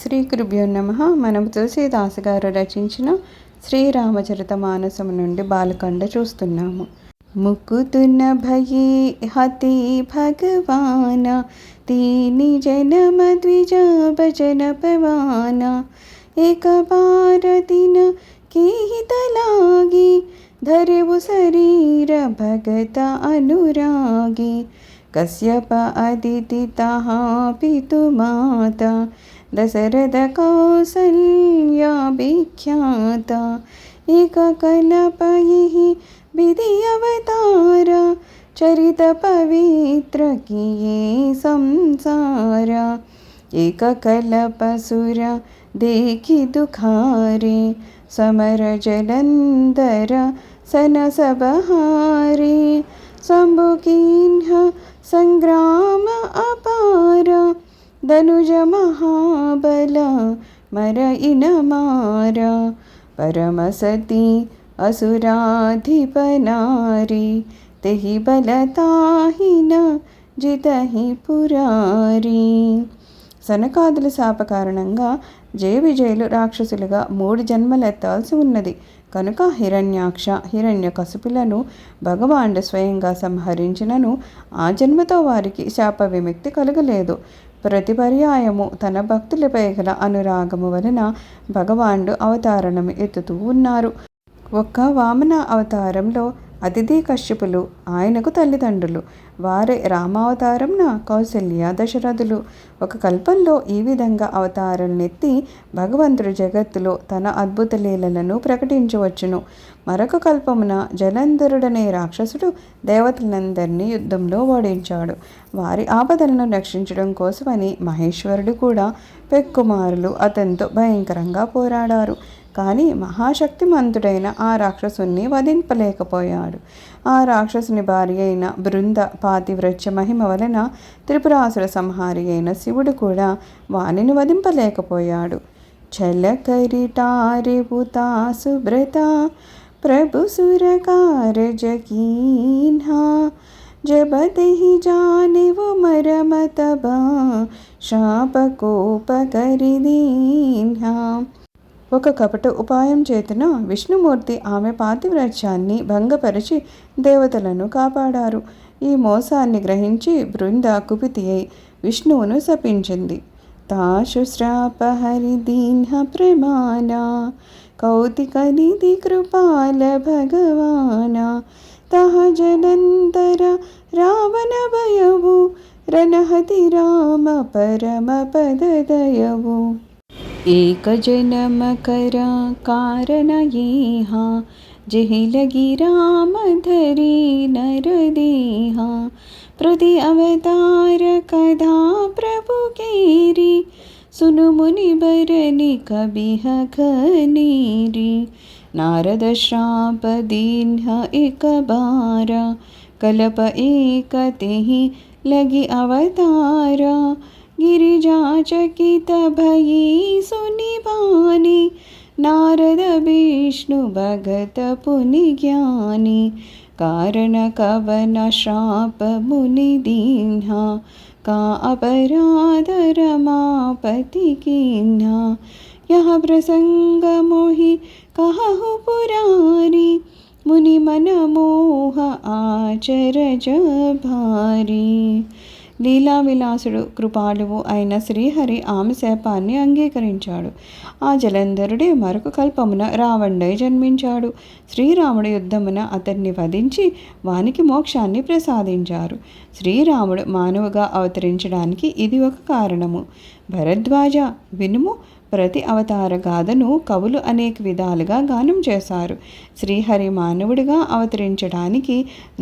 శ్రీ గురుభ్యో నమః. మనం తులసీదాసు గారు రచించిన శ్రీరామచరితమానసం నుండి బాలకాండ చూస్తున్నాము. ముకుతున భయే హతి భగవాన తీని జనమ ద్విజ భజన పవాన ఏక భారతిన కేహిత లాగి ధరెవు శరీర భగత అనురాగి కశ్యప అదితి తహా పితు మాత దశరథ కౌసల్యా విఖ్యాత ఏక కలపయి विधि अवतार चरित पवित्र किए संसार एक कलपसुर देखि दुखारे समर जलंधर सन सबहारे शंभुकिन्ह संग्राम अपार धनुज महाबल मर इन मारा परम सती असुराधिपनारी तेहि बलताहिन जितहि पुरारी. సనకాదుల శాప కారణంగా జయ విజయులు రాక్షసులుగా 3 జన్మలెత్తాల్సి ఉన్నది. కనుక హిరణ్యాక్ష హిరణ్యకశిపులను భగవానుడు స్వయంగా సంహరించినను ఆ జన్మతో వారికి శాప విముక్తి కలగలేదు. ప్రతి పర్యాయము తన భక్తులపై గల అనురాగము వలన భగవానుడు అవతారణము ఎత్తుతూ ఉన్నారు. ఒక్క వామన అవతారంలో అదితి కశ్యపులు ఆయనకు తల్లిదండ్రులు. వారే రామావతారంన కౌసల్య దశరథులు. ఒక కల్పంలో ఈ విధంగా అవతారాలనెత్తి భగవంతుడు జగత్తులో తన అద్భుత లీలలను ప్రకటించవచ్చును. మరొక కల్పమున జలంధరుడనే రాక్షసుడు దేవతలందరినీ యుద్ధంలో ఓడించాడు. వారి ఆపదలను రక్షించడం కోసమని మహేశ్వరుడు కూడా పెక్కుమారులు అతనితో భయంకరంగా పోరాడారు. కానీ మహాశక్తిమంతుడైన ఆ రాక్షసుని వధింపలేకపోయాడు. ఆ రాక్షసుని భార్య అయిన బృంద పాతివ్రత్య మహిమ వలన త్రిపురాసుర సంహారి అయిన శివుడు కూడా వానిని వధింపలేకపోయాడు. ఛలకరిటారిపుతా సుబ్రత ప్రభు సురకార జకీన్హా జబతిహి జానివు మరమతబా శాపకోపకరిదీన్హా. ఒక కపట ఉపాయం చేతన విష్ణుమూర్తి ఆమె పాతివ్రత్యాన్ని భంగపరిచి దేవతలను కాపాడారు. ఈ మోసాన్ని గ్రహించి బృంద కుపితి అయి విష్ణువును శపించింది. తాశుశ్రాపహరిదీన్హ ప్రమాణ కౌతికనిధి కృపాల భగవాన తహ జలంధర రావణ భయవు రణహతి రామ పరమ పదదయవు एक जन्म करा कारण येहा जिहि लगी राम धरी नर देहा प्रति अवतार कथा प्रभु केरी सुनु मुनि बरनि कबिह घनेरी नारद श्राप दीन्ह एक बारा कलप एक तेहि लगी अवतारा गिरिजाचकित भयी सुनिभानि नारद विष्णु भगत पुनि ज्ञानी कारण कवन श्राप मुनि दीन्हा का अपराध रमापति कीन्हा यह प्रसंग मोहि कहु पुरारी मुनि मन मोह आचरज भारी. లీలా విలాసుడు కృపాలువు అయిన శ్రీహరి ఆమె శాపాన్ని అంగీకరించాడు. ఆ జలంధరుడే మరొక కల్పమున రావణుడై జన్మించాడు. శ్రీరాముడు యుద్ధమున అతన్ని వధించి వానికి మోక్షాన్ని ప్రసాదించారు. శ్రీరాముడు మానవుగా అవతరించడానికి ఇది ఒక కారణము. భరద్వాజ వినుము, ప్రతి అవతార గాథను కవులు అనేక విధాలుగా గానం చేశారు. శ్రీహరి మానవుడిగా అవతరించడానికి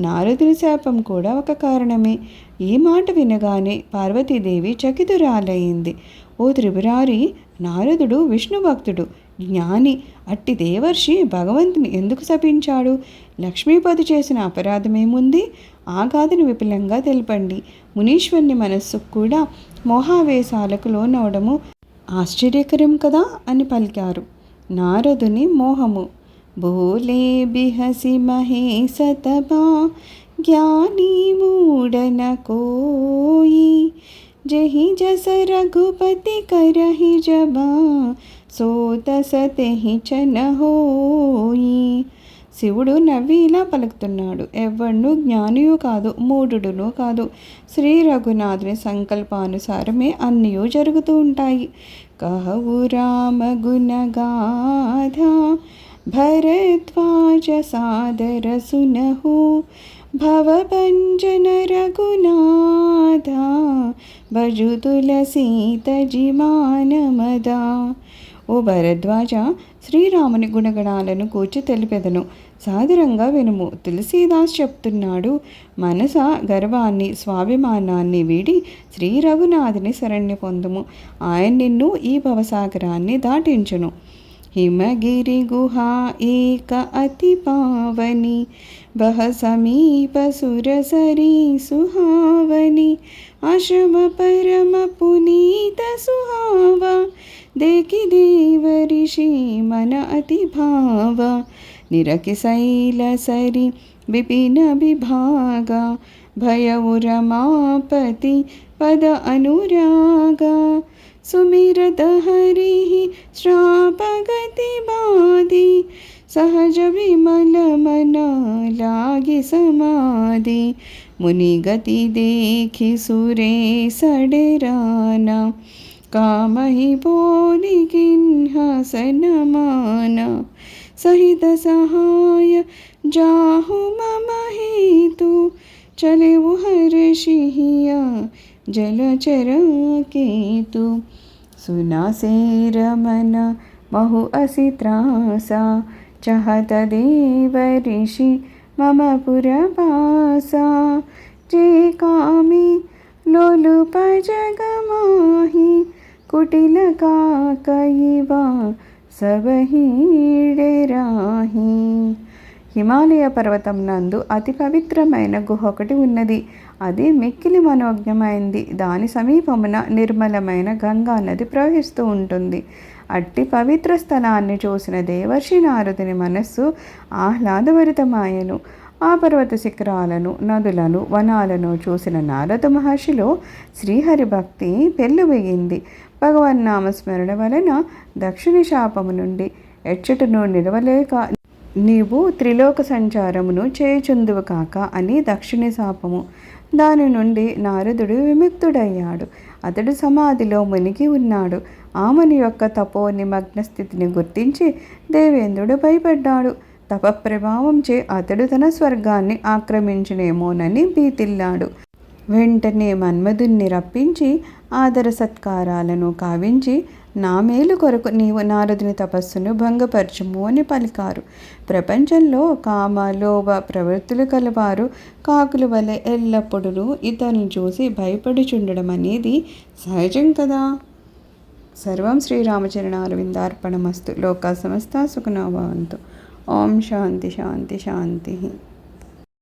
నారదుని శాపం కూడా ఒక కారణమే. ఈ మాట వినగానే పార్వతీదేవి చకితురాలయ్యింది. ఓ త్రిపురారి, నారదుడు విష్ణు భక్తుడు, జ్ఞాని. అట్టి దేవర్షి భగవంతుని ఎందుకు శపించాడు? లక్ష్మీపతి చేసిన అపరాధమేముంది? ఆ గాథను విపులంగా తెలపండి. మునీశ్వరుని మనస్సుకు కూడా మోహావేశాలకు లోనవడము ఆశ్చర్యకరం కదా అని పలికారు. నారదుని మోహము. భూలే బిహసి మహేశతబా ज्ञानी मूडन कोई जहि जस रघुपति करहि जबा सोत सतेहि चन होई. శివుడు నవ్వి ఇలా పలుకుతున్నాడు. ఎవ్వడు జ్ఞానియు కాదు, మూఢుడును కాదు. శ్రీ రఘునాథుని సంకల్పానుసారమే అన్నీ జరుగుతూ ఉంటాయి. कहु राम गुण गाधा भरद्वाज सादर सुनहु भवभंजन रघुनाथा भजु तुलसीत जिमानमदा. ఓ భరద్వాజ, శ్రీరాముని గుణగణాలను కూర్చి తెలిపెదను, సాదరంగా వినుము. తులసీదాస్ చెప్తున్నాడు, మనస గర్వాన్ని స్వాభిమానాన్ని వీడి శ్రీ రఘునాథుని శరణ్య పొందుము. ఆయన నిన్ను ఈ భవసాగరాన్ని దాటించును. हिमगिरि गुहा एक अति पावनी बह समीप सुरसरी सुहावनी आश्रम परम पुनीत सुहावा देखि देव ऋषि मन अति भावा निरखि शैल सरी विपिन विभागा भयउ रमापति पद अनुरागा सुमिरत हरिः श्रापगति बाधि सहज विमल मन लागी समाधि मुनि गति देखि सुरे सडेराना कामहि बोलि किन्हासन माना सहित सहाय जाहु मम हेतु चले वो हर्षिया जलचर केतु सुना से रमन महु असि त्रासा चाहत देव ऋषि मम पुरवासा जे कामी लोलुप जग माही कुटिल काकयिवा सबहि डेराही. హిమాలయ పర్వతం నందు అతి పవిత్రమైన గుహ ఒకటి ఉన్నది. అది మిక్కిలి మనోజ్ఞమైంది. దాని సమీపమున నిర్మలమైన గంగా నది ప్రవహిస్తూ ఉంటుంది. అట్టి పవిత్ర స్థలాన్ని చూసిన దేవర్షి నారదుని మనస్సు ఆహ్లాదభరితమాయెను. ఆ పర్వత శిఖరాలను, నదులను, వనాలను చూసిన నారద మహర్షిలో శ్రీహరి భక్తి పెళ్ళుబిగింది. భగవన్నామస్మరణ వలన దక్షిణ శాపము నుండి ఎచ్చటను నిలవలేక నీవు త్రిలోక సంచారమును చేయుచుందువు కాక అని దక్షిణ శాపము. దాని నుండి నారదుడు విముక్తుడయ్యాడు. అతడు సమాధిలో మునిగి ఉన్నాడు. ఆమెను యొక్క తపో నిమగ్న స్థితిని గుర్తించి దేవేంద్రుడు భయపడ్డాడు. తప ప్రభావంచే అతడు తన స్వర్గాన్ని ఆక్రమించునేమోనని భీతిల్లాడు. వెంటనే మన్మధుణ్ణి రప్పించి ఆదర సత్కారాలను కావించి, నా మేలు కొరకు నీవు నారదుని తపస్సును భంగపరచుము అని పలికారు. ప్రపంచంలో కామ, లోభ ప్రవృత్తులు కలవారు కాకుల వలె ఎల్లప్పుడూ ఇతరులను చూసి భయపడుచుండడం అనేది సహజం కదా. సర్వం శ్రీరామచరణారవిందార్పణమస్తు. లోకా సమస్తా సుఖినో భవంతు. ఓం శాంతి శాంతి శాంతి.